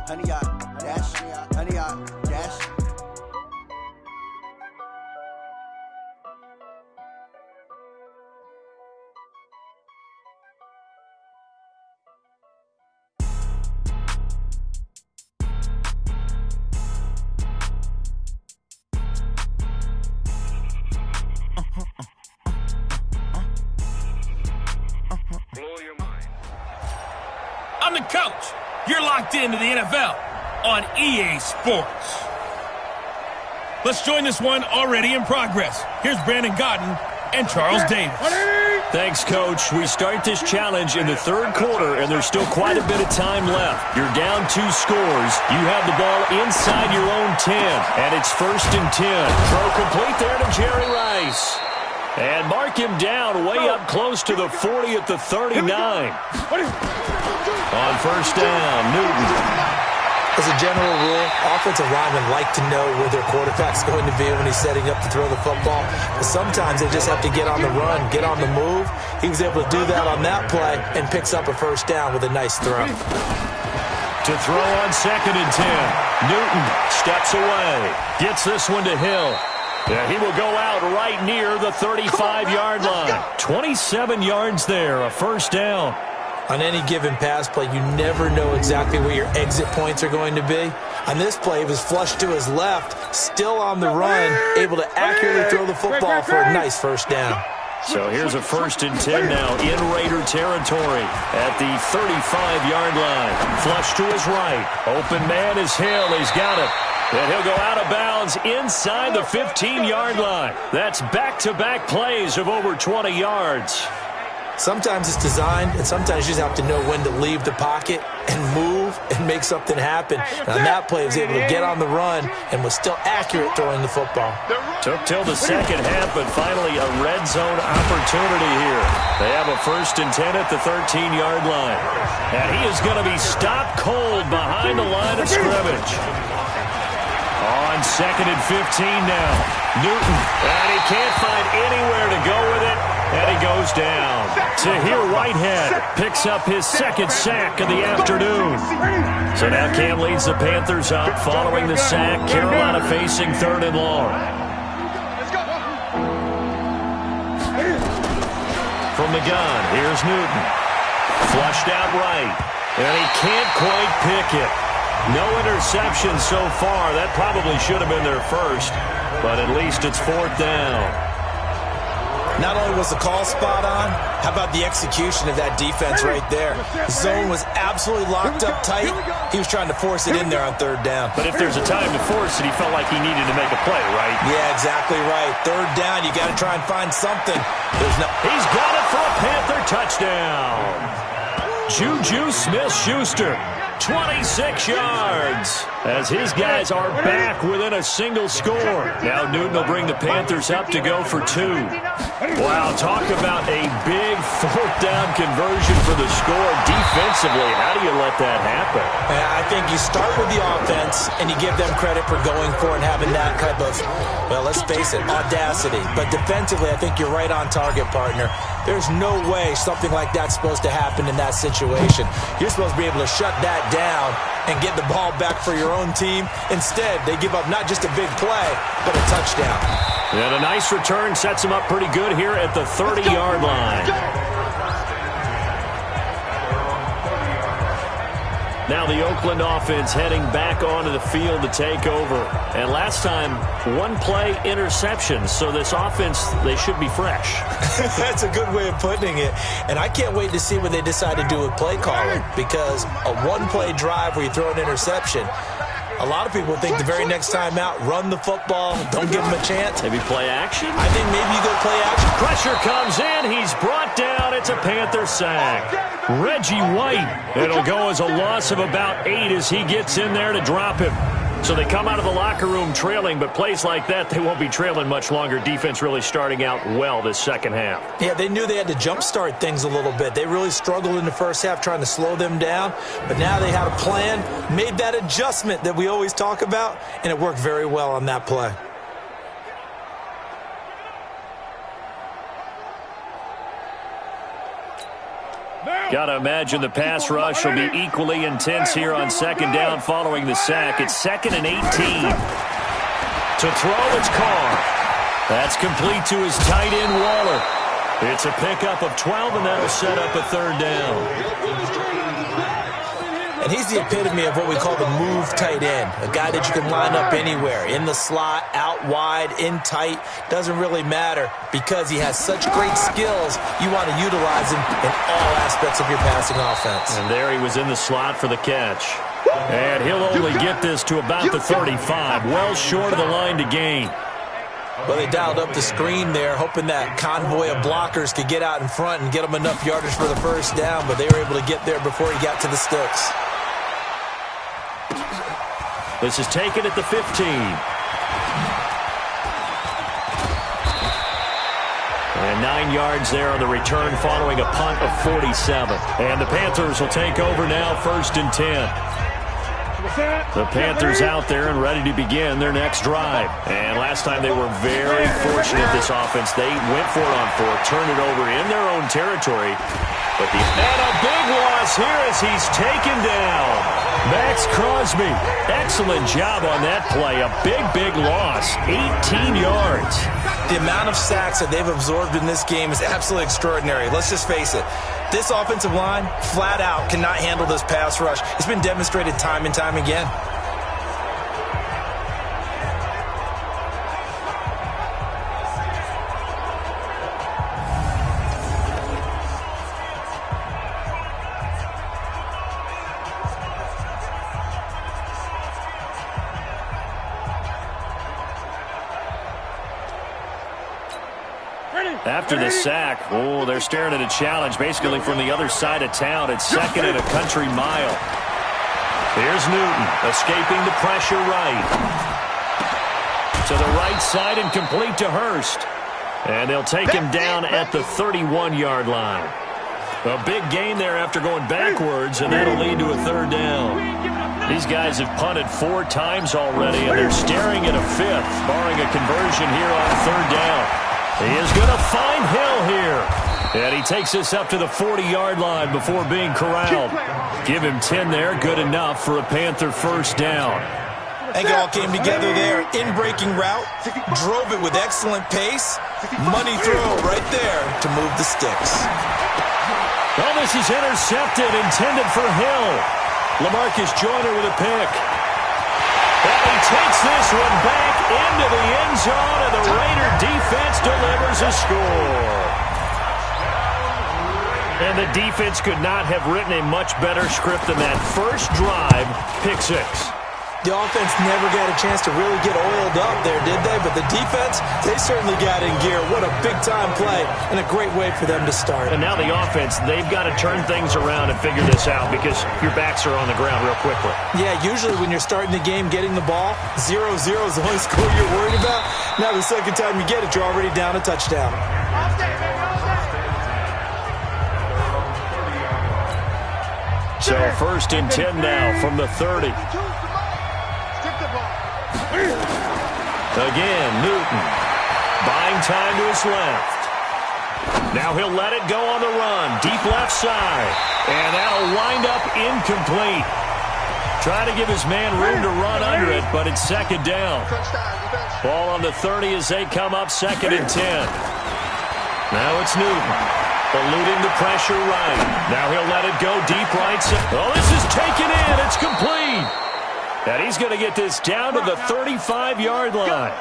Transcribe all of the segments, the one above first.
honey yard, dash, honey yard, dash. I'm the coach. You're locked into the NFL on EA Sports. Let's join this one already in progress. Here's Brandon Godden and Charles Davis. Thanks, Coach. We start this challenge in the third quarter, and there's still quite a bit of time left. You're down 2 scores. You have the ball inside your own 10, and it's 1st and 10. Throw complete there to Jerry Rice. And mark him down way up close to the 40 at the 39. On 1st down, Newton. As a general rule, offensive linemen like to know where their quarterback's going to be when he's setting up to throw the football. But sometimes they just have to get on the run, get on the move. He was able to do that on that play and picks up a 1st down with a nice throw. To throw on 2nd and 10. Newton steps away. Gets this one to Hill. Yeah, he will go out right near the 35-yard line. 27 yards there, a 1st down. On any given pass play, you never know exactly where your exit points are going to be. On this play, he was flushed to his left, still on the run, able to accurately throw the football for a nice 1st down. So here's a 1st and 10 now in Raider territory at the 35-yard line. Flush to his right. Open man is Hill. He's got it. And he'll go out of bounds inside the 15-yard line. That's back-to-back plays of over 20 yards. Sometimes it's designed, and sometimes you just have to know when to leave the pocket and move and make something happen. And on that play, he was able to get on the run and was still accurate throwing the football. Took till the second half, but finally a red zone opportunity here. They have a 1st and 10 at the 13-yard line. And he is going to be stopped cold behind the line of scrimmage. On 2nd and 15 now. Newton, and he can't find anywhere to go with it, and he goes down. Tahir Whitehead picks up his 2nd sack of the afternoon. So now Cam leads the Panthers up following the sack. Carolina facing 3rd and long. From the gun, here's Newton. Flushed out right, and he can't quite pick it. No interception so far. That probably should have been their first, but at least it's 4th down. Not only was the call spot on, how about the execution of that defense right there? The zone was absolutely locked up tight. He was trying to force it in there on 3rd down. But if there's a time to force it, he felt like he needed to make a play, right? Yeah, exactly right. 3rd down, you got to try and find something. He's got it for a Panther touchdown. Juju Smith-Schuster. 26 yards as his guys are back within a single score. Now Newton will bring the Panthers up to go for 2. Wow, talk about a big 4th down conversion for the score. Defensively, how do you let that happen? I think you start with the offense and you give them credit for going for it and having that type of, well, let's face it, audacity. But defensively, I think you're right on target, partner. There's no way something like that's supposed to happen in that situation. You're supposed to be able to shut that down and get the ball back for your own team. Instead, they give up not just a big play, but a touchdown. And a nice return sets them up pretty good here at the 30-yard line. Now the Oakland offense heading back onto the field to take over. And last time, 1-play interception. So this offense, they should be fresh. That's a good way of putting it. And I can't wait to see what they decide to do with play calling. Because a 1-play drive where you throw an interception, a lot of people think the very next time out, run the football, don't give them a chance. Maybe play action? I think maybe you go play action. Pressure comes in. He's brought down. It's a Panther sack. Reggie White. It'll go as a loss of about 8 as he gets in there to drop him. So they come out of the locker room trailing, but plays like that, they won't be trailing much longer. Defense really starting out well this second half. Yeah, they knew they had to jumpstart things a little bit. They really struggled in the first half trying to slow them down, but now they had a plan, made that adjustment that we always talk about, and it worked very well on that play. Gotta imagine the pass rush will be equally intense here on second down following the sack. It's 2nd and 18. To throw, it's Carr. That's complete to his tight end, Waller. It's a pickup of 12, and that'll set up a 3rd down. And he's the epitome of what we call the move tight end, a guy that you can line up anywhere, in the slot, out wide, in tight, doesn't really matter because he has such great skills. You want to utilize him in all aspects of your passing offense. And there he was in the slot for the catch. And he'll only get this to about the 35, well short of the line to gain. Well, they dialed up the screen there, hoping that convoy of blockers could get out in front and get him enough yardage for the 1st down, but they were able to get there before he got to the sticks. This is taken at the 15. And 9 yards there on the return following a punt of 47. And the Panthers will take over now, 1st and 10. The Panthers out there and ready to begin their next drive. And last time they were very fortunate, this offense. They went for it on 4, turned it over in their own territory. And a big loss here as he's taken down. Max Crosby, excellent job on that play. A big loss, 18 yards. The amount of sacks that they've absorbed in this game is absolutely extraordinary. Let's just face it. This offensive line, flat out, cannot handle this pass rush. It's been demonstrated time and time again. After the sack, they're staring at a challenge basically from the other side of town. It's 2nd and a country mile. Here's Newton escaping the pressure right. To the right side and complete to Hurst. And they'll take him down at the 31-yard line. A big gain there after going backwards, and that'll lead to a 3rd down. These guys have punted 4 times already, and they're staring at a 5th, barring a conversion here on 3rd down. He is going to find Hill here. And he takes us up to the 40-yard line before being corralled. Give him 10 there, good enough for a Panther 1st down. I think it all came together there. In-breaking route, drove it with excellent pace. Money throw right there to move the sticks. Well, this is intercepted, intended for Hill. LaMarcus Joyner with a pick. And he takes this one back into the end zone, and the Raider defense delivers a score. And the defense could not have written a much better script than that first drive, pick 6. The offense never got a chance to really get oiled up there, did they? But the defense, they certainly got in gear. What a big-time play and a great way for them to start. And now the offense, they've got to turn things around and figure this out because your backs are on the ground real quickly. Yeah, usually when you're starting the game, getting the ball, 0-0 is the only score you're worried about. Now the second time you get it, you're already down a touchdown. So 1st and 10 now from the 30. Again, Newton buying time to his left. Now he'll let it go on the run. Deep left side. And that'll wind up incomplete. Trying to give his man room to run under it, but it's 2nd down. Ball on the 30 as they come up 2nd and 10. Now it's Newton. Eluding the pressure right. Now he'll let it go deep right side. Oh, this is taken in. It's complete. And he's going to get this down to the 35-yard line.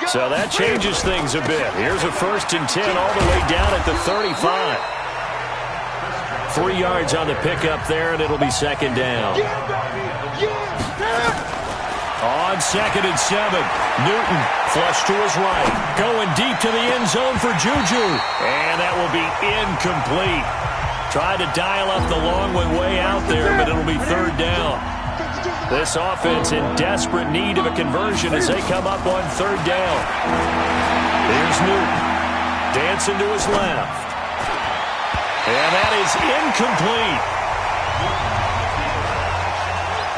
So that changes things a bit. Here's a 1st and 10 all the way down at the 35. 3 yards on the pickup there, and it'll be 2nd down. On 2nd and 7, Newton flush to his right. Going deep to the end zone for Juju. And that will be incomplete. Tried to dial up the long way out there, but it'll be 3rd down. This offense in desperate need of a conversion as they come up on 3rd down. Here's Newton. Dancing to his left. And that is incomplete.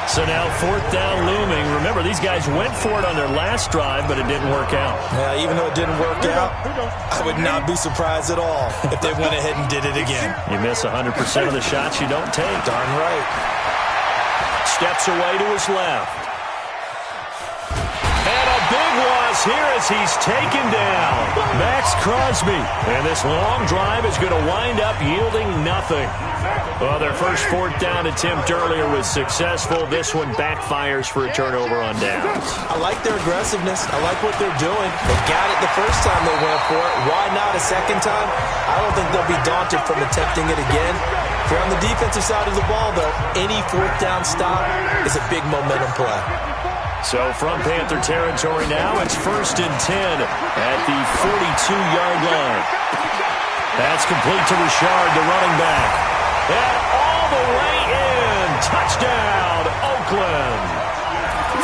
So now 4th down looming. Remember, these guys went for it on their last drive, but it didn't work out. Yeah, even though it didn't work out, I would not be surprised at all if they went ahead and did it again. You miss 100% of the shots you don't take. Darn right. Steps away to his left. And a big loss here as he's taken down. Max Crosby. And this long drive is going to wind up yielding nothing. Well, their first 4th down attempt earlier was successful. This one backfires for a turnover on downs. I like their aggressiveness. I like what they're doing. They got it the first time they went for it. Why not a second time? I don't think they'll be daunted from attempting it again. If you're on the defensive side of the ball, though, any 4th down stop is a big momentum play. So from Panther territory now, it's 1st and 10 at the 42-yard line. That's complete to Richard, the running back. And all the way in. Touchdown, Oakland.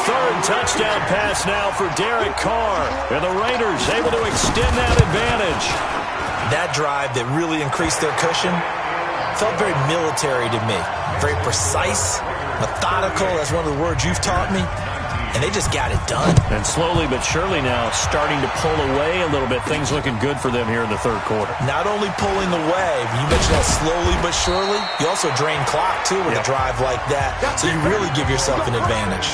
3rd touchdown pass now for Derek Carr. And the Raiders able to extend that advantage. That drive that really increased their cushion felt very military to me. Very precise, methodical. That's one of the words you've taught me. And they just got it done. And slowly but surely now starting to pull away a little bit. Things looking good for them here in the 3rd quarter. Not only pulling away, you mentioned that slowly but surely, you also drain clock, too, with a drive like that. So you really give yourself an advantage.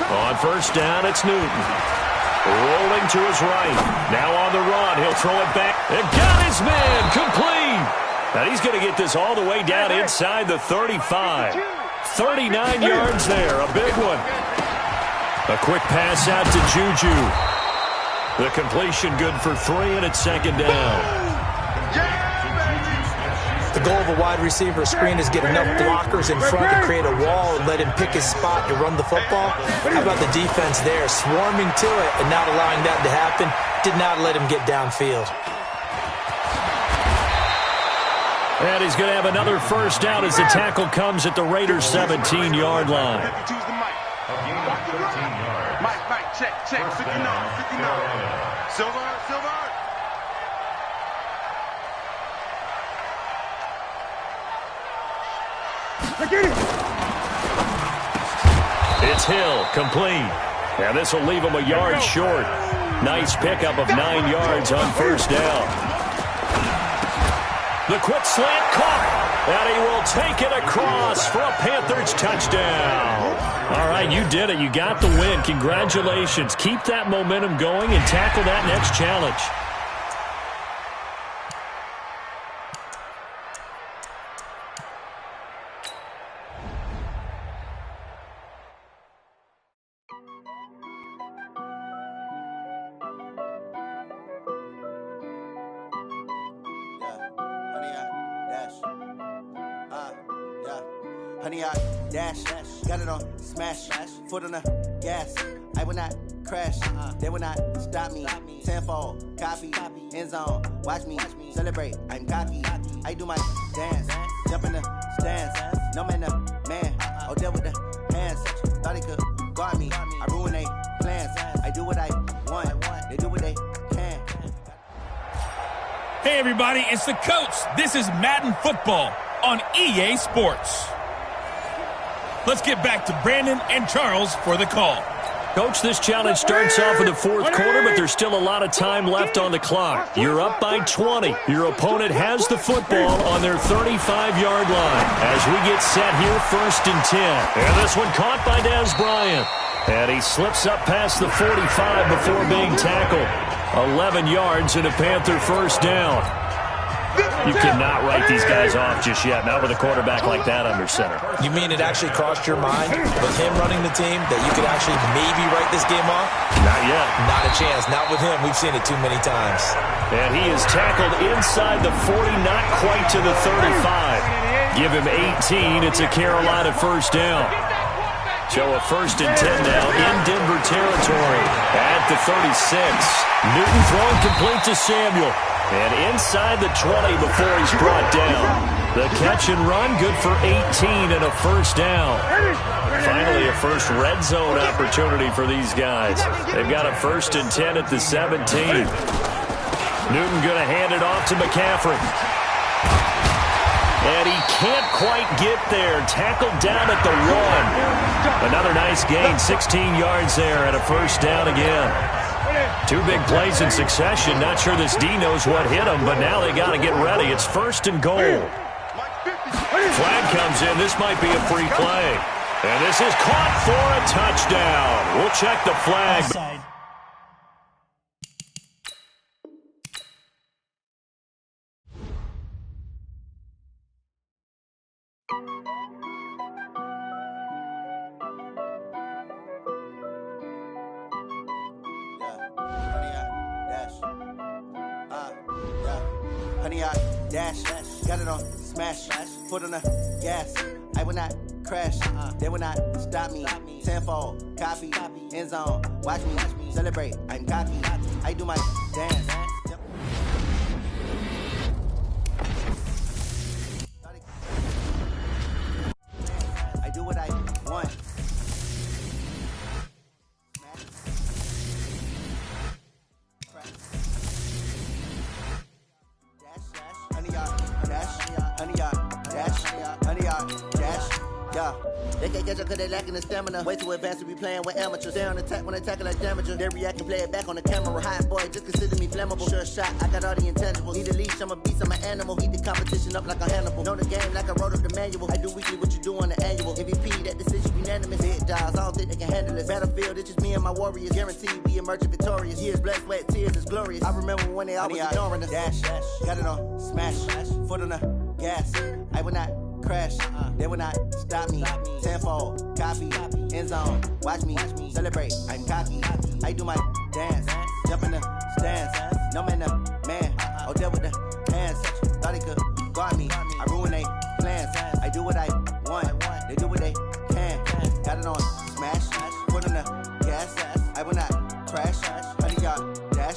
On 1st down, it's Newton. Rolling to his right. Now on the run. He'll throw it back. And got his man. Complete. Now he's going to get this all the way down inside the 35. 39 yards there. A big one. A quick pass out to Juju. The completion good for 3, and it's 2nd down. The goal of a wide receiver screen is get enough blockers in front to create a wall and let him pick his spot to run the football. How about the defense there, swarming to it and not allowing that to happen? Did not let him get downfield. And he's going to have another 1st down as the tackle comes at the Raiders' 17-yard line. Mike, check, 59. Silver. It's Hill, complete. And this will leave him a yard short. Nice pickup of 9 yards on 1st down. The quick slant caught. And he will take it across for a Panthers touchdown. All right, you did it. You got the win. Congratulations. Keep that momentum going and tackle that next challenge. Honey, I dash, got it on smash, foot on the gas. I will not crash, they will not stop me. Tenfold, copy, end zone, watch me celebrate. I'm cocky, I do my dance, jump in the stands. No man, man, oh, there with the hands. Thought he could guard me, I ruin they plans. I do what I want, they do what they can. Hey, everybody, it's the coach. This is Madden Football on EA Sports. Let's get back to Brandon and Charles for the call. Coach, this challenge starts off in the 4th quarter, but there's still a lot of time left on the clock. You're up by 20. Your opponent has the football on their 35-yard line. As we get set here, 1st and 10. And this one caught by Dez Bryant. And he slips up past the 45 before being tackled. 11 yards and a Panther 1st down. You cannot write these guys off just yet, not with a quarterback like that under center. You mean it actually crossed your mind with him running the team that you could actually maybe write this game off? Not yet. Not a chance. Not with him. We've seen it too many times. And he is tackled inside the 40, not quite to the 35. Give him 18. It's a Carolina 1st down. So a 1st and 10 now in Denver territory at the 36. Newton throwing complete to Samuel. And inside the 20 before he's brought down. The catch and run, good for 18 and a first down. Finally, a first red zone opportunity for these guys. They've got a 1st and 10 at the 17. Newton going to hand it off to McCaffrey. And he can't quite get there. Tackled down at the 1. Another nice gain, 16 yards there and a first down again. 2 big plays in succession. Not sure this D knows what hit him, but now they got to get ready. It's 1st and goal. Flag comes in. This might be a free play. And this is caught for a touchdown. We'll check the flag. Offside. Dash, got it on, smash, foot on the gas. I will not crash, they will not stop me. Tenfold, copy, end zone, watch me celebrate. I'm cocky, I do my dance. I do what I want. Yeah, they can't catch up cause they lacking the stamina. Way too advanced to be playing with amateurs. They on attack when they tackle like damager. They react and play it back on the camera. Hot boy, just consider me flammable. Sure shot, I got all the intangibles. Need a leash, I'm a beast, I'm an animal. Eat the competition up like a Hannibal. Know the game like I wrote up the manual. I do weekly what you do on the annual. MVP, that decision unanimous. Big dials, I don't think they can handle it. Battlefield, it's just me and my warriors. Guaranteed we emerge victorious. Years, blood, sweat, tears, it's glorious. I remember when they always ignoring us. Dash, got it on, smash, foot on the gas. I will not crash, they will not stop me. Tenfold, copy, end zone, watch me celebrate. I'm cocky, I do my dance, jump in the stands. No man, man, oh there with the hands. Thought he could guard me, I ruin they plans. I do what I want, they do what they can. Got it on, smash, foot on the gas. I will not crash, 100 yard dash,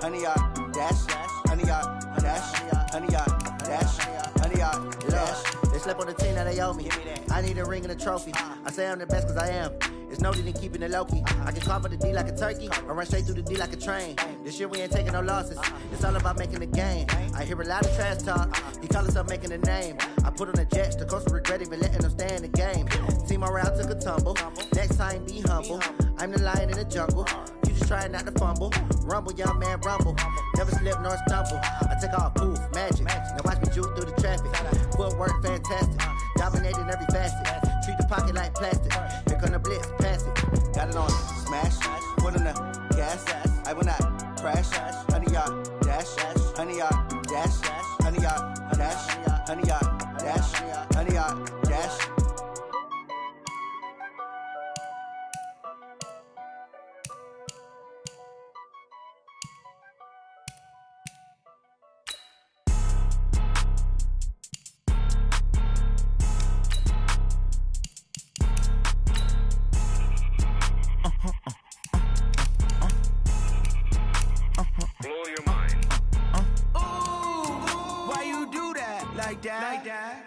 100 yard dash, 100 yard dash, 100 yard dash, 100 yard dash. They slept on the team, now they owe me. I need a ring and a trophy. I say I'm the best cause I am. It's no need in keeping it low-key. I can cover the D like a turkey or run straight through the D like a train. This year we ain't taking no losses. It's all about making the game. I hear a lot of trash talk. He call himself making a name. I put on the Jets. The coach will regret even letting them stay in the game. Team around took a tumble. Next time be humble. I'm the lion in the jungle. You just try not to fumble. Rumble, young man, rumble. Never slip nor stumble. I take off, poof, magic. Now watch me juke through the traffic. Footwork fantastic. Dominating every facet. Treat the pocket like plastic. Here come the blitz, pass it. Got it on, smash. Foot on the gas. I will not crash. 100 yard dash. 100 yard dash. 100 yard dash. 100 yard dash. 100 yard dash.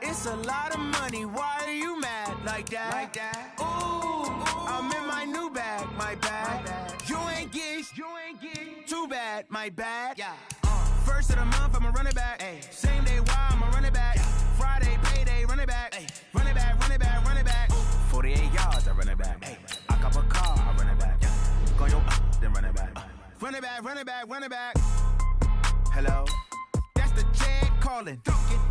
It's a lot of money, why are you mad like that? Ooh, I'm in my new bag, my bag. You ain't get too bad, my bad. Yeah. First of the month, I'ma run it back. Ay. Same day, why I'ma run it back. Yeah. Friday, payday, run it back. Ay. Run it back, run it back, run it back. 48 yards, I run it back. Ay. I cop a car, I run it back. Yeah. Go your then run it back. Run it back, run it back, run it back. Hello, that's the jag calling.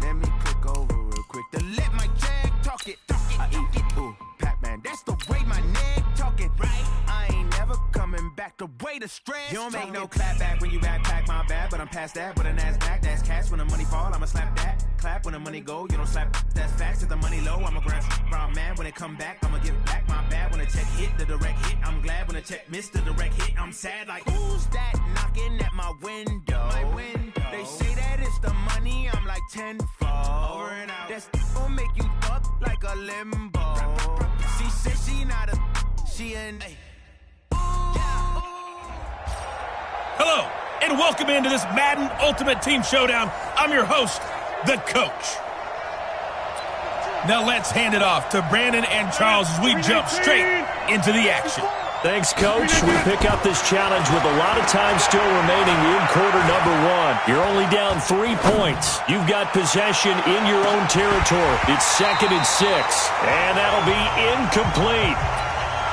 Let me click over real quick to let my jag talk it. I eat it, ooh, Pac-Man. That's the way my neck talking. Right, I ain't never coming back. The way the stress. You don't make no clap back when you backpack my bag, but I'm past that with a NASDAQ. That's cash when the money fall. I'ma slap that. Clap when the money go. You don't slap. That's facts. If the money low, I'ma grab. Brown man when it come back, I'ma give back my bad when the check hit the direct hit. I'm glad when the check missed the direct hit. I'm sad like who's that knocking at my window? My window. They say that it's the money. I'm like tenfold. Over and out. That's gon' make you up like a limbo. She said she not a. She an. Hello, and welcome into this Madden Ultimate Team Showdown. I'm your host, the Coach. Now let's hand it off to Brandon and Charles as we jump straight into the action. Thanks, Coach. We pick up this challenge with a lot of time still remaining in quarter number 1. You're only down 3 points. You've got possession in your own territory. It's 2nd and 6, and that'll be incomplete.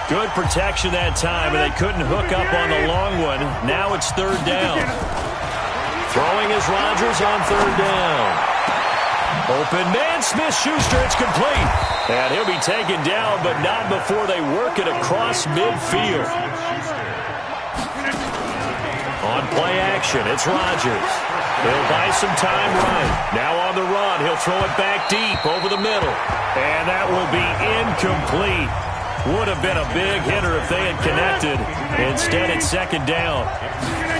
Good protection that time, and they couldn't hook up on the long one. Now it's 3rd down. Throwing is Rodgers on 3rd down. Open man, Smith-Schuster, it's complete. And he'll be taken down, but not before they work it across midfield. On play action, it's Rodgers. He'll buy some time right. Now on the run, he'll throw it back deep over the middle. And that will be incomplete. Would have been a big hitter if they had connected. Instead, it's 2nd down.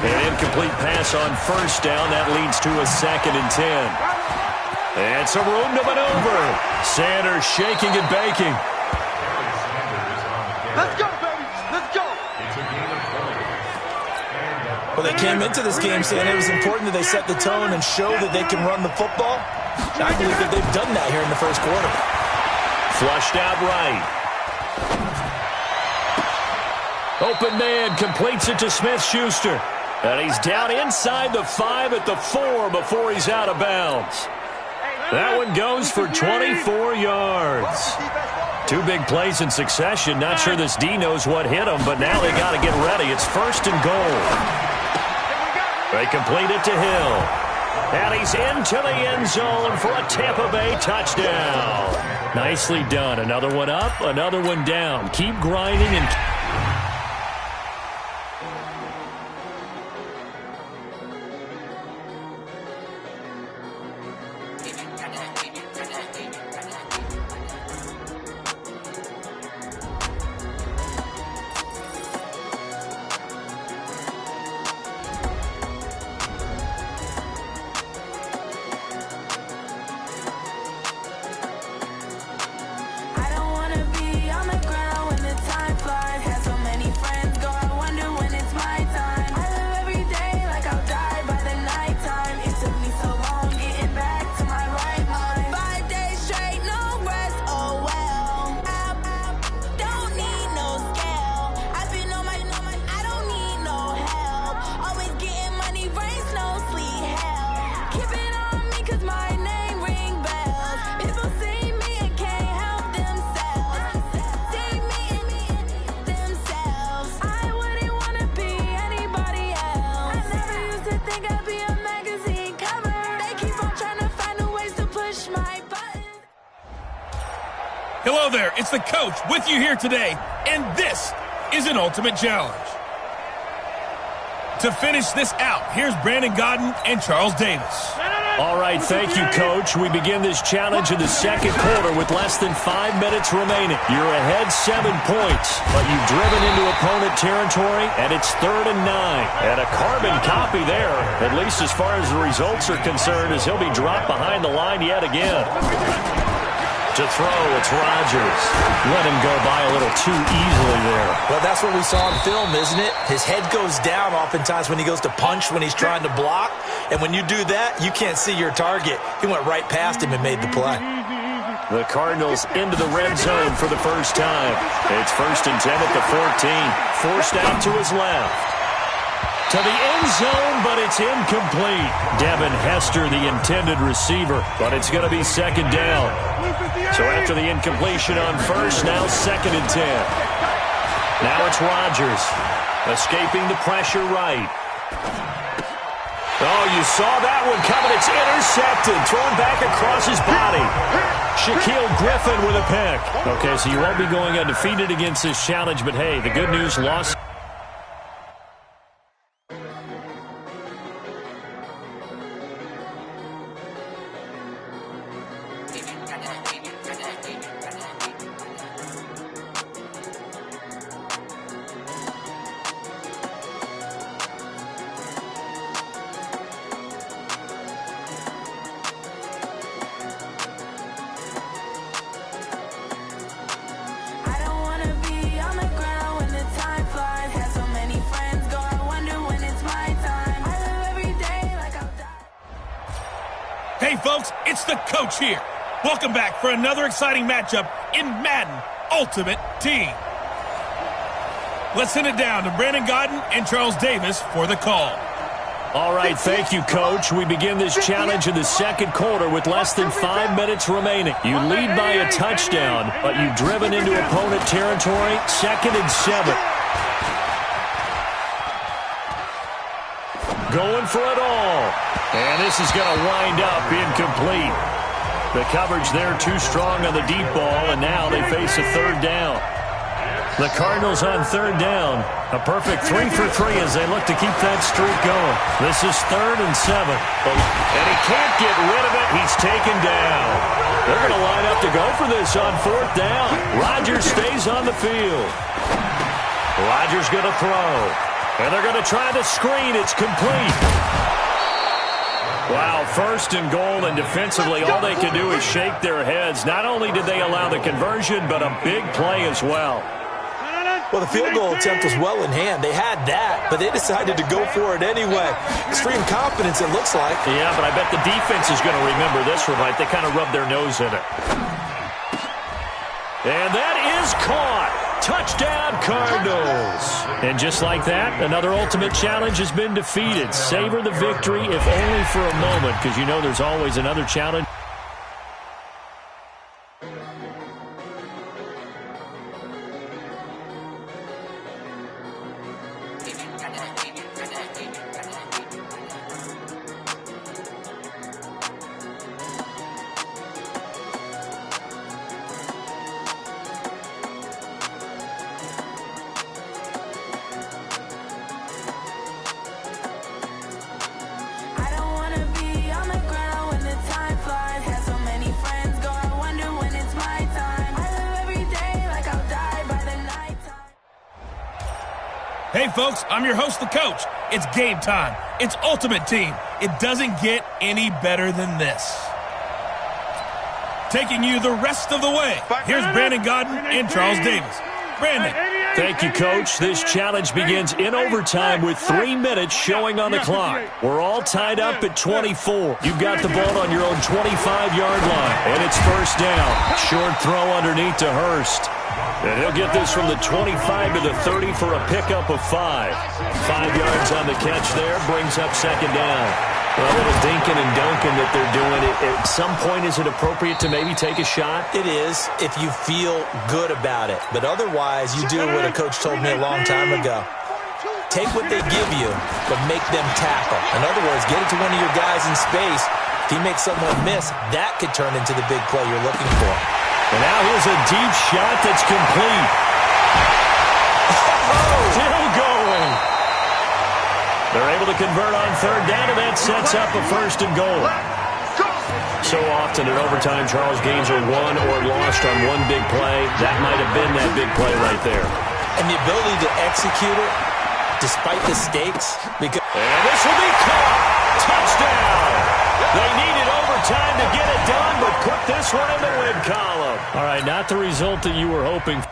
An incomplete pass on 1st down. That leads to a 2nd and 10. And some room to maneuver. Sanders shaking and baking. Let's go, baby. Let's go. Well, they came into this game saying it was important that they set the tone and show that they can run the football. I believe that they've done that here in the 1st quarter. Flushed out right. Open man completes it to Smith-Schuster. And he's down inside the 5 at the 4 before he's out of bounds. That one goes for 24 yards. 2 big plays in succession. Not sure this D knows what hit him, but now they got to get ready. It's 1st and goal. They complete it to Hill. And he's into the end zone for a Tampa Bay touchdown. Nicely done. Another one up, another one down. Keep grinding and... Hello there, it's the Coach with you here today, and this is an Ultimate Challenge. To finish this out, here's Brandon Godden and Charles Davis. All right, thank you, Coach. We begin this challenge in the 2nd quarter with less than 5 minutes remaining. You're ahead 7 points, but you've driven into opponent territory, and it's 3rd and 9. And a carbon copy there, at least as far as the results are concerned, as he'll be dropped behind the line yet again. To throw, it's Rodgers. Let him go by a little too easily there. Well, that's what we saw on film, isn't it? His head goes down oftentimes when he goes to punch, when he's trying to block. And when you do that, you can't see your target. He went right past him and made the play. The Cardinals into the red zone for the first time. It's 1st and 10 at the 14. Forced out to his left. To the end zone, but it's incomplete. Devin Hester, the intended receiver, but it's going to be 2nd down. So after the incompletion on 1st, now 2nd and 10. Now it's Rodgers, escaping the pressure right. Oh, you saw that one coming. It's intercepted, thrown back across his body. Shaquille Griffin with a pick. Okay, so you won't be going undefeated against this challenge, but hey, the good news, lost. I don't wanna be on the ground when the time flies. Hey, folks, it's the coach here. Welcome back for another exciting matchup in Madden Ultimate Team. Let's send it down to Brandon Godden and Charles Davis for the call. All right, thank you, Coach. We begin this challenge in the second quarter with less than 5 minutes remaining. You lead by a touchdown, but you've driven into opponent territory, 2nd and 7. Going for it all. And this is going to wind up incomplete. The coverage there too strong on the deep ball, and now they face a 3rd down. The Cardinals on 3rd down. A perfect 3 for 3 as they look to keep that streak going. This is 3rd and 7. And he can't get rid of it. He's taken down. They're going to line up to go for this on 4th down. Rodgers stays on the field. Rodgers going to throw. And they're going to try the screen. It's complete. Wow, 1st and goal, and defensively all they can do is shake their heads. Not only did they allow the conversion, but a big play as well. Well, the field goal attempt was well in hand. They had that, but they decided to go for it anyway. Extreme confidence, it looks like. Yeah, but I bet the defense is going to remember this one, right? They kind of rubbed their nose in it. And that is caught. Touchdown, Cardinals. And just like that, another ultimate challenge has been defeated. Savor the victory, if only for a moment, because you know there's always another challenge. Hey, folks, I'm your host, the coach. It's game time. It's Ultimate Team. It doesn't get any better than this. Taking you the rest of the way, here's Brandon Godden and Charles Davis. Brandon. Thank you, Coach. This challenge begins in overtime with 3 minutes showing on the clock. We're all tied up at 24. You've got the ball on your own 25-yard line, and it's 1st down. Short throw underneath to Hurst. And he'll get this from the 25 to the 30 for a pickup of 5. 5 yards on the catch there, brings up 2nd down. A little dinking and dunking that they're doing. At some point, is it appropriate to maybe take a shot? It is if you feel good about it. But otherwise, you do what a coach told me a long time ago. Take what they give you, but make them tackle. In other words, get it to one of your guys in space. If he makes someone miss, that could turn into the big play you're looking for. And now here's a deep shot that's complete. Still going. They're able to convert on 3rd down, and that sets up a 1st and goal. So often in overtime, Charles, games are won or lost on one big play. That might have been that big play right there. And the ability to execute it despite the stakes. And this will be caught. Touchdown. They needed overtime to get it done, but put this one in the win column. All right, not the result that you were hoping for.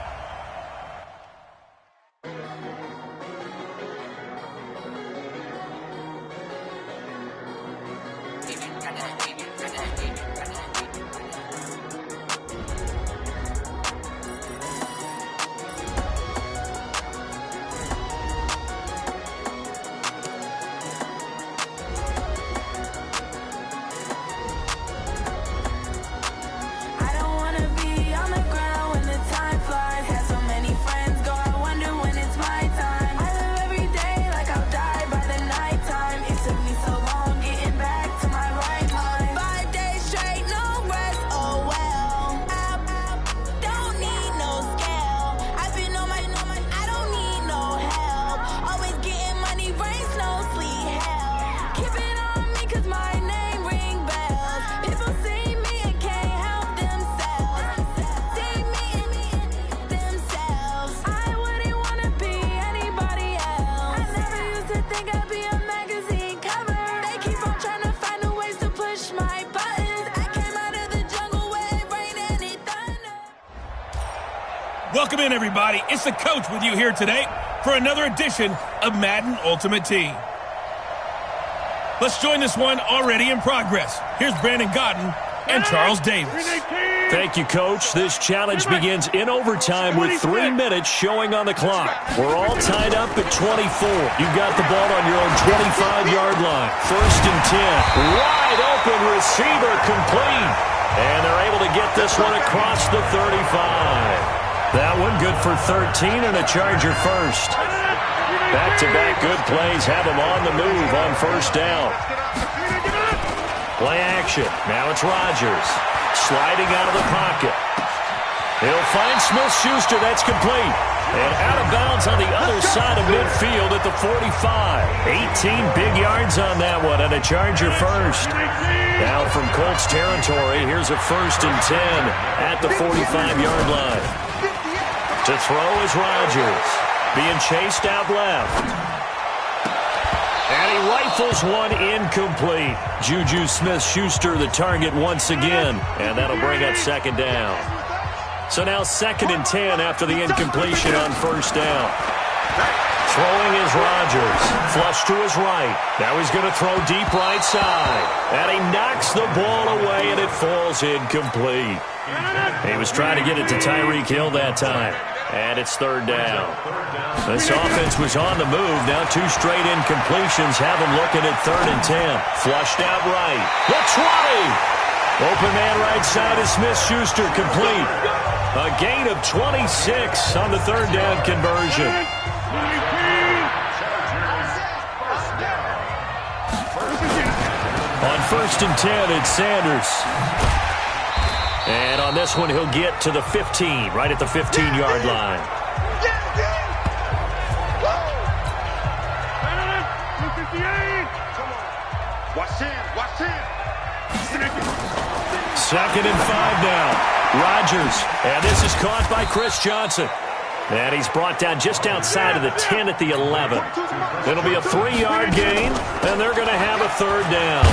Welcome in, everybody. It's the coach with you here today for another edition of Madden Ultimate Team. Let's join this one already in progress. Here's Brandon Godden and Charles Davis. Thank you, Coach. This challenge begins in overtime with 3 minutes showing on the clock. We're all tied up at 24. You've got the ball on your own 25-yard line. 1st and 10. Wide open receiver complete. And they're able to get this one across the 35. That one good for 13 and a Charger first. Back-to-back good plays have them on the move on 1st down. Play action. Now it's Rodgers. Sliding out of the pocket. He'll find Smith-Schuster. That's complete. And out of bounds on the other side of midfield at the 45. 18 big yards on that one and a Charger first. Now from Colts territory, here's a 1st and 10 at the 45-yard line. To throw is Rodgers. Being chased out left. And he rifles one incomplete. Juju Smith-Schuster the target once again. And that'll bring up 2nd down. So now 2nd and 10 after the incompletion on 1st down. Throwing is Rodgers. Flush to his right. Now he's going to throw deep right side. And he knocks the ball away and it falls incomplete. He was trying to get it to Tyreek Hill that time. And it's 3rd down. This offense was on the move. Now 2 straight incompletions have them looking at 3rd and 10. Flushed out right. The 20. Open man right side is Smith-Schuster complete. A gain of 26 on the 3rd down conversion. On 1st and 10, it's Sanders. And on this one, he'll get to the 15, right at the 15-yard line. Watch him. 2nd and 5 now. Rodgers. And this is caught by Chris Johnson. And he's brought down just outside of the 10 at the 11. It'll be a 3-yard gain, and they're going to have a 3rd down.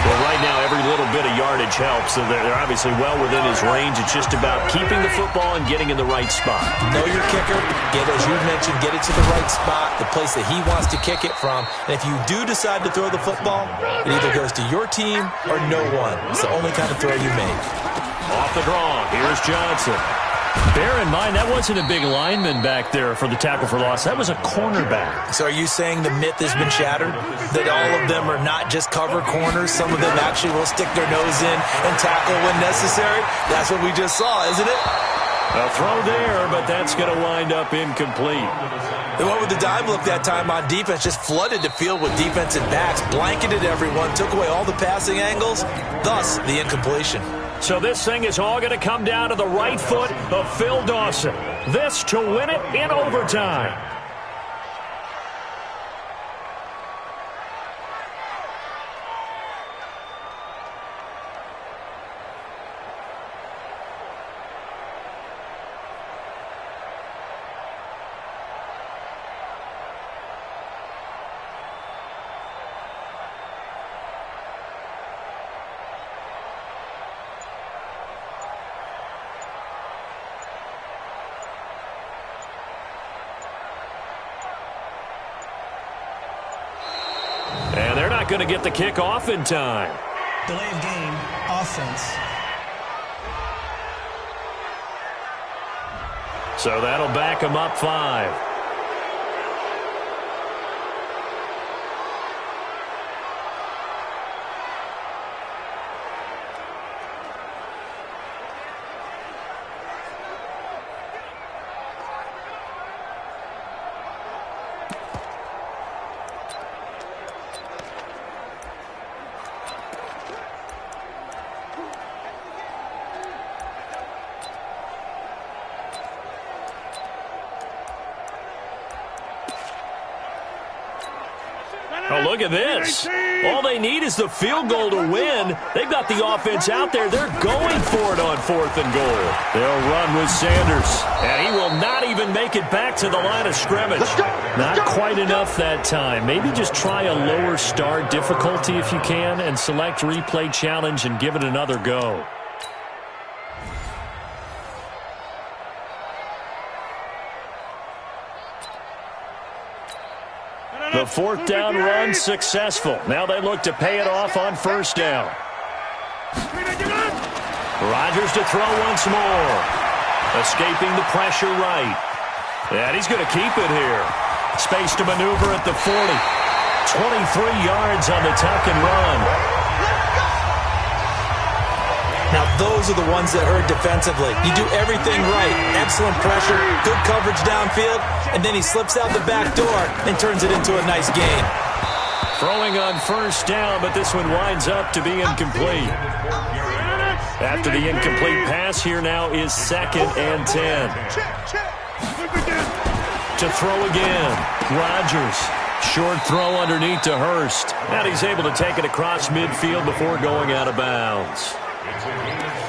Well, right now, every little bit of yardage helps. So they're obviously well within his range. It's just about keeping the football and getting in the right spot. Know your kicker. As you mentioned, get it to the right spot, the place that he wants to kick it from. And if you do decide to throw the football, it either goes to your team or no one. It's the only kind of throw you make. Off the draw. Here's Johnson. Bear in mind, that wasn't a big lineman back there for the tackle for loss. That was a cornerback. So are you saying the myth has been shattered? That all of them are not just cover corners? Some of them actually will stick their nose in and tackle when necessary? That's what we just saw, isn't it? A throw there, but that's going to wind up incomplete. They went with the dime look that time on defense, just flooded the field with defensive backs, blanketed everyone, took away all the passing angles, thus the incompletion. So this thing is all going to come down to the right foot of Phil Dawson. This to win it in overtime. And they're not going to get the kickoff in time. Delay of game, offense. So that'll back them up 5. Oh, look at this. All they need is the field goal to win. They've got the offense out there. They're going for it on 4th and goal. They'll run with Sanders. And he will not even make it back to the line of scrimmage. Not quite enough that time. Maybe just try a lower start difficulty if you can and select replay challenge and give it another go. The fourth down run successful. Now they look to pay it off on first down. Rodgers to throw once more. Escaping the pressure right. And he's going to keep it here. Space to maneuver at the 40. 23 yards on the tuck and run. Now, those are the ones that hurt defensively. You do everything right. Excellent pressure, good coverage downfield, and then he slips out the back door and turns it into a nice gain. Throwing on first down, but this one winds up to be incomplete. After the incomplete pass, here now is 2nd and 10. To throw again, Rodgers. Short throw underneath to Hurst. And he's able to take it across midfield before going out of bounds.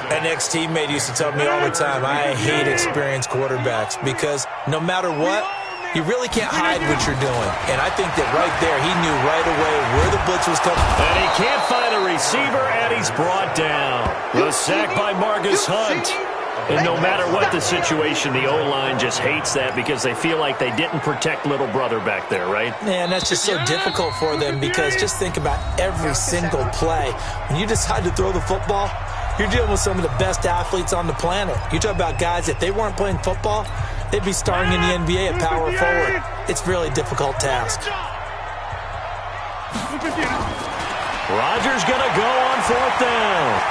An ex-teammate used to tell me all the time, I hate experienced quarterbacks because no matter what, you really can't hide what you're doing. And I think that right there, he knew right away where the blitz was coming. And he can't find a receiver, and he's brought down. The sack by Marcus Hunt. And no matter what the situation, the O-line just hates that because they feel like they didn't protect little brother back there, right? Man, that's just so difficult for them because just think about every single play. When you decide to throw the football, you're dealing with some of the best athletes on the planet. You talk about guys, if they weren't playing football, they'd be starring in the NBA at power forward. It's a really difficult task. Rodgers going to go on fourth down.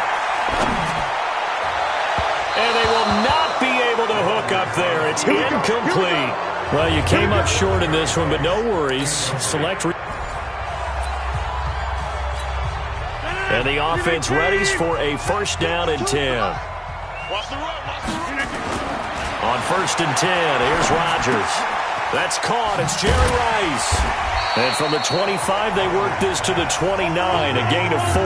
And they will not be able to hook up there. It's incomplete. Well, you came up short in this one, but no worries. And the offense readies for a first down and 10. On first and 10, here's Rodgers. That's caught. It's Jerry Rice. And from the 25, they work this to the 29, a gain of 4.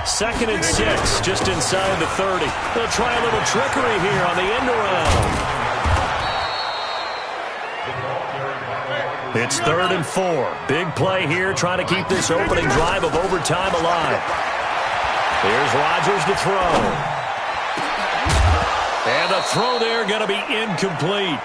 2nd and 6, just inside the 30. They'll try a little trickery here on the end around. It's 3rd and 4. Big play here, trying to keep this opening drive of overtime alive. Here's Rodgers to throw. And the throw there going to be incomplete.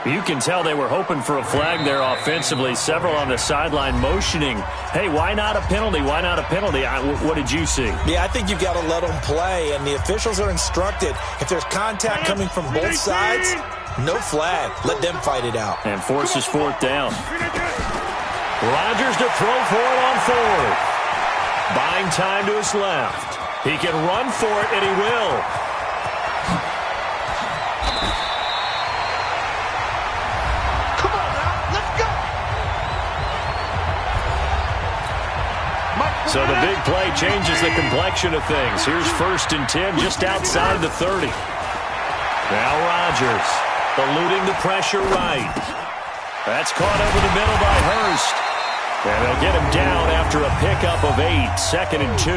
You can tell they were hoping for a flag there offensively. Several on the sideline motioning, hey, why not a penalty? Why not a penalty? What did you see? Yeah, I think you've got to let them play, and the officials are instructed. If there's contact coming from both sides, no flag. Let them fight it out. And forces fourth down. Rodgers to throw for it on fourth. Buying time to his left. He can run for it, and he will. So the big play changes the complexion of things. Here's 1st and 10 just outside the 30. Now Rodgers eluding the pressure right. That's caught over the middle by Hurst. And they'll get him down after a pickup of 8. 2nd and 2.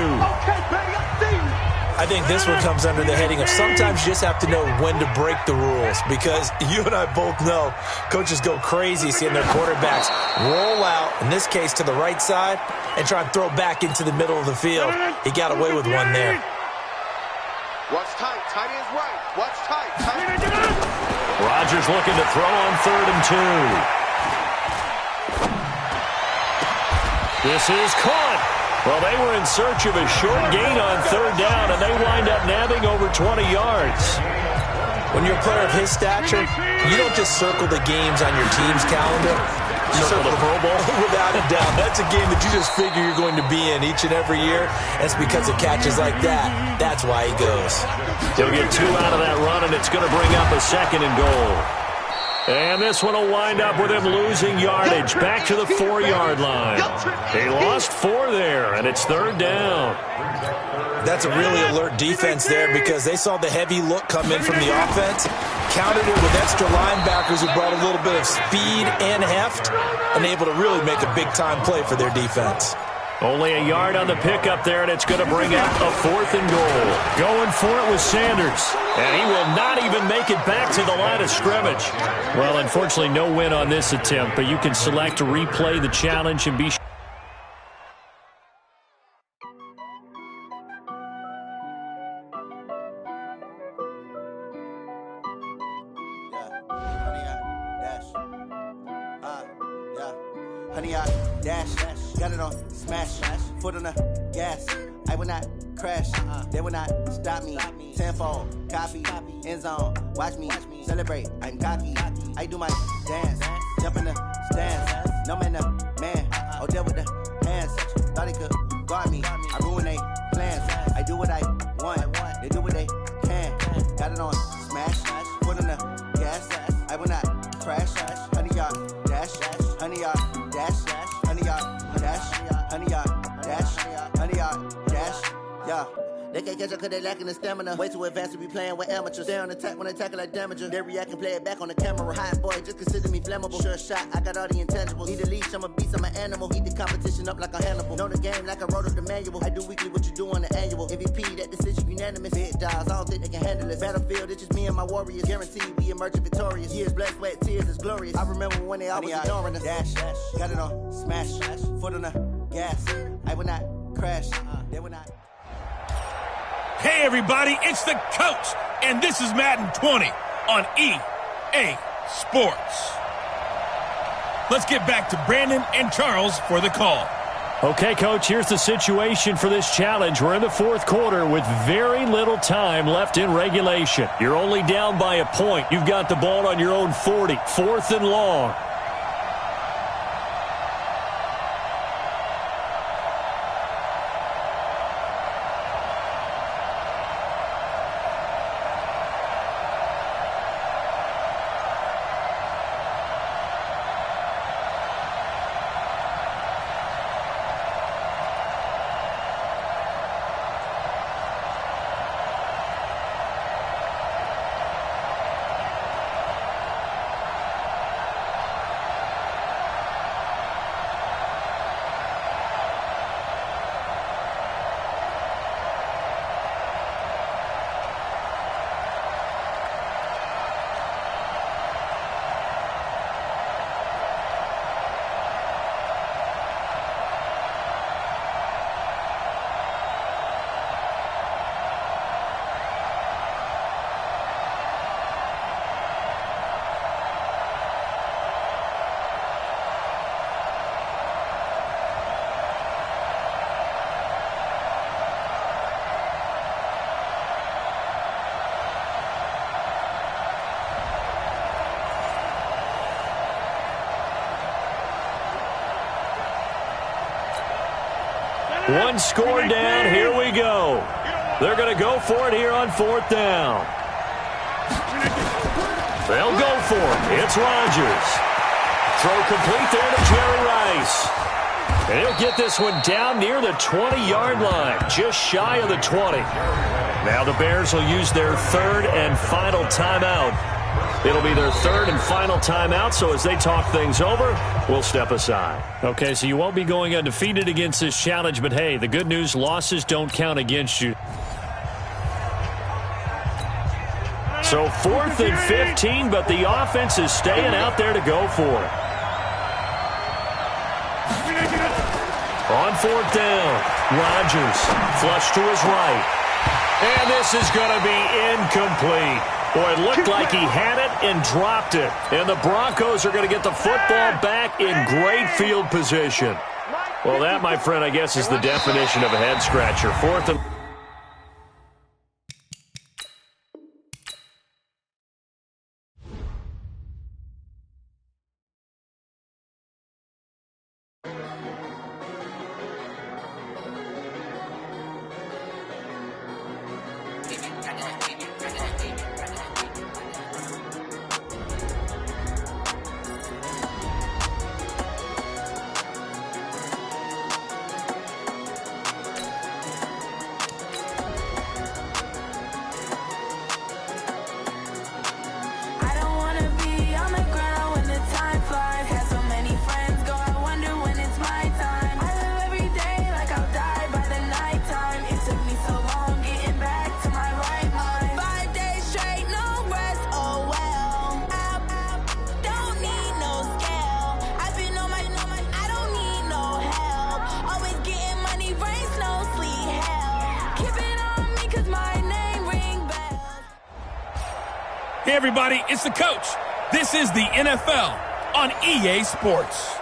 I think this one comes under the heading of sometimes you just have to know when to break the rules because you and I both know coaches go crazy seeing their quarterbacks roll out, in this case to the right side, and try and throw back into the middle of the field. He got away with one there. Watch tight. Tight ends right. Watch tight. Rodgers looking to throw on 3rd and 2. This is caught. Well, they were in search of a short gain on 3rd down, and they wind up nabbing over 20 yards. When you're a player of his stature, you don't just circle the games on your team's calendar. You circle the Pro Bowl. Without a doubt. That's a game that you just figure you're going to be in each and every year. It's because of catches like that. That's why he goes. He'll get 2 out of that run, and it's going to bring up a 2nd and goal. And this one will wind up with him losing yardage back to the 4-yard line. He lost 4 there, and it's 3rd down. That's a really alert defense there because they saw the heavy look come in from the offense, countered it with extra linebackers who brought a little bit of speed and heft, and able to really make a big-time play for their defense. Only a yard on the pickup there, and it's going to bring up a 4th and goal. Going for it with Sanders, and he will not even make it back to the line of scrimmage. Well, unfortunately, no win on this attempt, but you can select to replay the challenge and be sure. 100-yard dash. Got it on smash. Foot on the gas. I will not crash. They will not stop me. Tenfold, copy, end zone. Watch me celebrate. I'm cocky. I do my dance. Jump in the stands. No man, man. Oh, deal with the hands. Thought he could guard me. I ruin they plans. I do what I want. They do what they can. Got it on smash. Foot on the gas. I will not crash. 100-yard dash. 100-yard dash. 100-yard dash. 100-yard dash. 100-yard dash. Yeah. They can't catch up cause they lacking the stamina. Way too advanced to be playing with amateurs. Stay on attack when they tackle like damager. They react and play it back on the camera. Hot boy, just consider me flammable. Sure shot, I got all the intangibles. Need a leash, I'm a beast, I'm an animal. Eat the competition up like a Hannibal. Know the game like I wrote up the manual. I do weekly what you do on the annual. MVP, that decision unanimous. Big dogs, I don't think they can handle it. Battlefield, it's just me and my warriors. Guaranteed we emerging victorious. Years, blood, sweat, tears, it's glorious. I remember when they always ignoring us. Dash, got it on smash. Foot on the gas. I will not crash. They will not. Hey, everybody, it's the coach, and this is Madden 20 on EA Sports. Let's get back to Brandon and Charles for the call. Okay, Coach, here's the situation for this challenge. We're in the fourth quarter with very little time left in regulation. You're only down by a point. You've got the ball on your own 40, 4th and long. One score down. Here we go. They're going to go for it here on 4th down. They'll go for it. It's Rodgers. Throw complete there to Jerry Rice. And he'll get this one down near the 20-yard line, just shy of the 20. Now the Bears will use their 3rd and final timeout. It'll be their 3rd and final timeout, so as they talk things over, we'll step aside. Okay, so you won't be going undefeated against this challenge, but hey, the good news, losses don't count against you. So 4th and 15, but the offense is staying out there to go for it. On 4th down, Rodgers flush to his right. And this is going to be incomplete. Boy, it looked like he had it and dropped it. And the Broncos are going to get the football back in great field position. Well, that, my friend, I guess is the definition of a head-scratcher. 4th and... Hey, everybody, it's the coach. This is the NFL on EA Sports.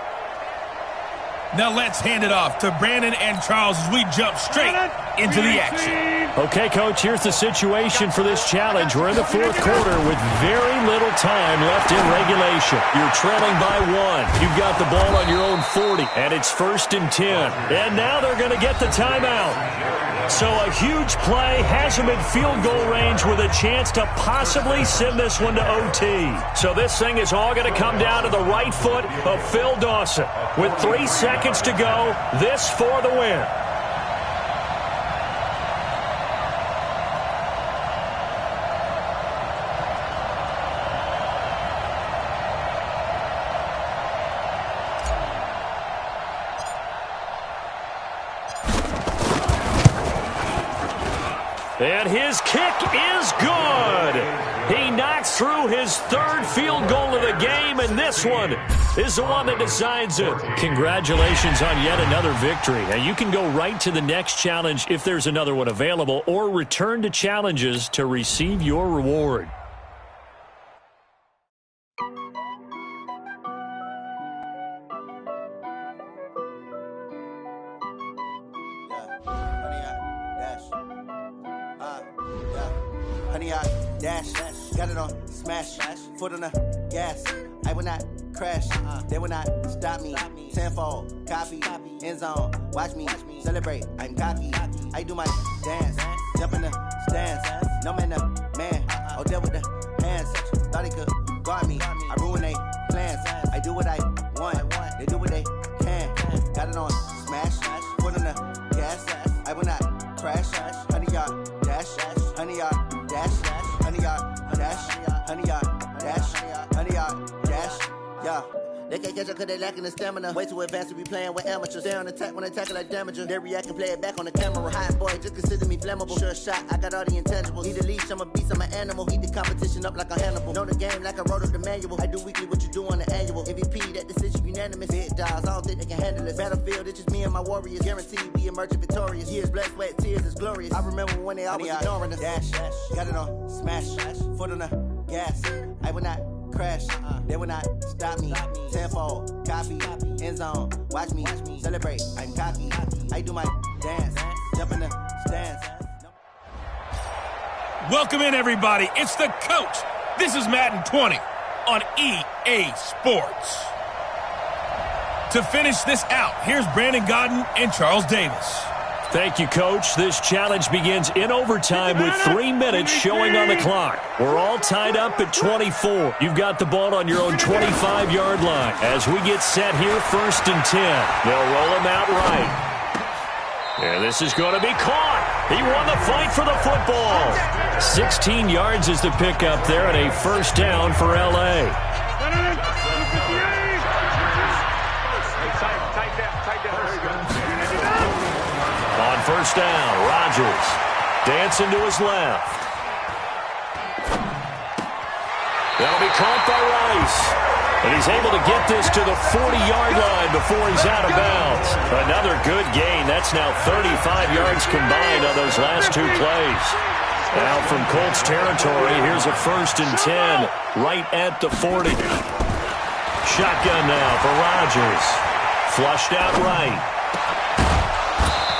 Now let's hand it off to Brandon and Charles as we jump straight into the action. Okay, Coach, here's the situation for this challenge. We're in the fourth quarter with very little time left in regulation. You're trailing by 1. You've got the ball on your own 40, and it's 1st and 10. And now they're going to get the timeout. So a huge play has them in field goal range with a chance to possibly send this one to OT. So this thing is all going to come down to the right foot of Phil Dawson. With 3 seconds to go, this for the win. And his kick is good. He knocks through his 3rd field goal of the game, and this one is the one that decides it. Congratulations on yet another victory. Now, you can go right to the next challenge if there's another one available, or return to challenges to receive your reward. Got it on smash, foot on the gas. I will not crash, they will not stop me. Tenfold, copy, end zone. Watch me celebrate. I'm cocky. I do my dance, jump in the stands. No man, man. Oh, deal with the hands. Thought he could guard me. I ruin they plans. I do what I want. They do what they can. Got it on smash, foot on the gas. I will not crash. 100-yard dash, 100-yard dash. 100-yard dash, 100-yard dash, 100-yard dash, yeah. They can't catch up cause they lacking the stamina. Way too advanced to be playing with amateurs. Stay on attack when they tackle like damager. They react and play it back on the camera. Hot boy, just consider me flammable. Sure shot, I got all the intangibles. Need a leash, I'm a beast, I'm an animal. Heat the competition up like a Hannibal. Know the game like I wrote up the manual. I do weekly what you do on the annual. MVP, that decision unanimous. Big dogs, I don't think they can handle this. Battlefield, it's just me and my warriors. Guaranteed we emerging victorious. Years, blood, sweat, tears, is glorious. I remember when they always ignoring us. Dash, got it on smash, foot on the gas. I will not crash, they will not stop me. Tenfold, copy, end zone. Watch me celebrate. I'm cocky. I do my dance, jump in the stands. Welcome in, everybody. It's the coach. This is Madden 20 on EA Sports. To finish this out, here's Brandon Godden and Charles Davis. Thank you, Coach. This challenge begins in overtime with 3 minutes showing on the clock. We're all tied up at 24. You've got the ball on your own 25-yard line. As we get set here, 1st and 10. They'll roll him out right. And this is going to be caught. He won the fight for the football. 16 yards is the pickup there, and a 1st down for L.A. On 1st down, Rodgers dancing to his left. That'll be caught by Rice. And he's able to get this to the 40-yard line before he's out of bounds. Another good gain. That's now 35 yards combined on those last 2 plays. Now from Colts territory, here's a 1st and 10 right at the 40. Shotgun now for Rodgers. Flushed out right.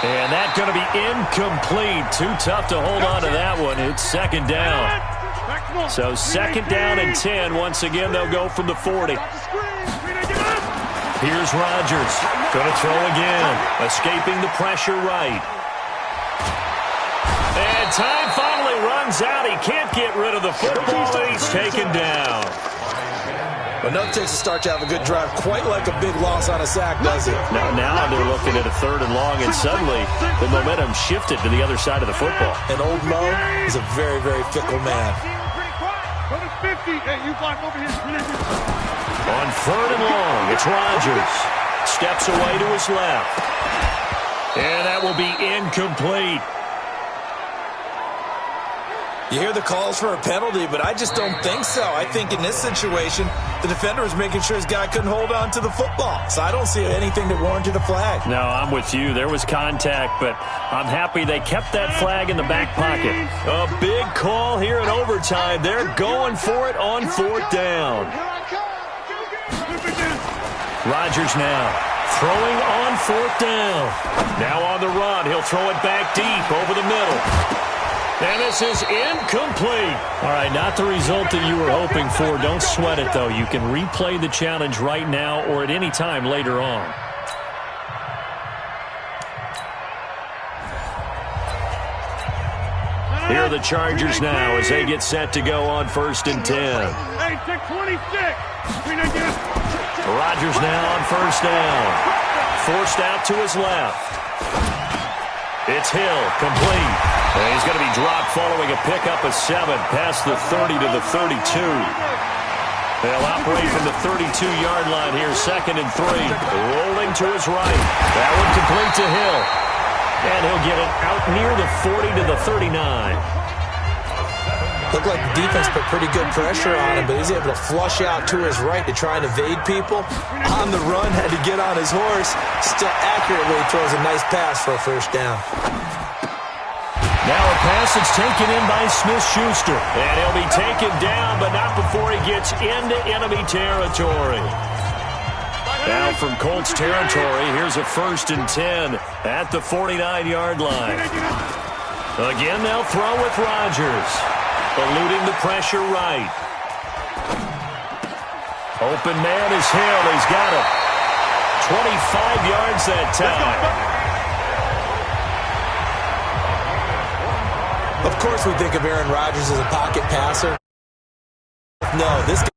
And that's going to be incomplete. Too tough to hold on to that one. It's 2nd down. So 2nd down and 10. Once again, they'll go from the 40. Here's Rodgers. Going to throw again. Escaping the pressure right. And time finally runs out. He can't get rid of the football, and he's taken down. Enough takes to start to have a good drive, quite like a big loss on a sack, does it? Now they're looking at a 3rd and long, and suddenly the momentum shifted to the other side of the football. And old Mo is a very, very fickle man. On 3rd and long, it's Rodgers. Steps away to his left. And that will be incomplete. You hear the calls for a penalty, but I just don't think so. I think in this situation, the defender was making sure his guy couldn't hold on to the football. So I don't see anything that warranted a flag. No, I'm with you. There was contact, but I'm happy they kept that flag in the back pocket. A big call here in overtime. They're going for it on 4th down. Rodgers now throwing on 4th down. Now on the run, he'll throw it back deep over the middle. And this is incomplete. All right, not the result that you were hoping for. Don't sweat it, though. You can replay the challenge right now or at any time later on. Here are the Chargers now as they get set to go on 1st and 10. Hey, 626. Rodgers now on 1st down. Forced out to his left. It's Hill, complete. And he's going to be dropped following a pickup of 7 past the 30 to the 32. They'll operate from the 32-yard line here, 2nd and 3. Rolling to his right. That one complete to Hill. And he'll get it out near the 40 to the 39. Looked like the defense put pretty good pressure on him, but he's able to flush out to his right to try and evade people. On the run, had to get on his horse. Still accurately throws a nice pass for a 1st down. Now a pass that's taken in by Smith-Schuster. And he'll be taken down, but not before he gets into enemy territory. Now from Colts territory, here's a 1st and 10 at the 49-yard line. Again, they'll throw with Rodgers. Eluding the pressure right. Open man is Hill. He's got it. 25 yards that time. Of course we think of Aaron Rodgers as a pocket passer. No, this guy